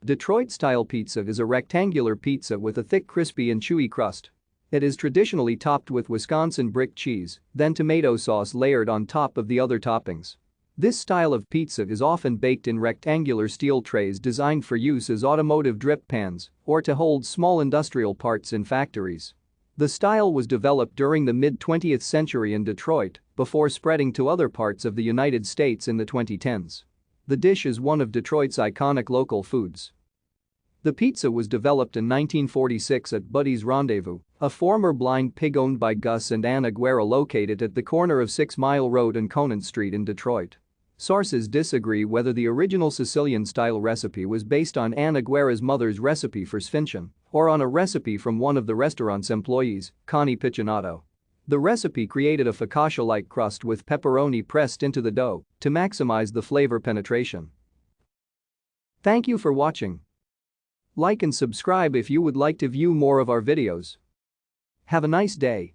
Detroit-style pizza is a rectangular pizza with a thick, crispy and chewy crust. It is traditionally topped with Wisconsin brick cheese, then tomato sauce layered on top of the other toppings. This style of pizza is often baked in rectangular steel trays designed for use as automotive drip pans or to hold small industrial parts in factories. The style was developed during the mid-20th century in Detroit before spreading to other parts of the United States in the 2010s. The dish is one of Detroit's iconic local foods. The pizza was developed in 1946 at Buddy's Rendezvous, a former blind pig owned by Gus and Ann Aguera located at the corner of 6 Mile Road and Conant Street in Detroit. Sources disagree whether the original Sicilian-style recipe was based on Ann Aguera's mother's recipe for sfinchin or on a recipe from one of the restaurant's employees, Connie Piccinotto. The recipe created a focaccia-like crust with pepperoni pressed into the dough to maximize the flavor penetration. Thank you for watching. Like and subscribe if you would like to view more of our videos. Have a nice day.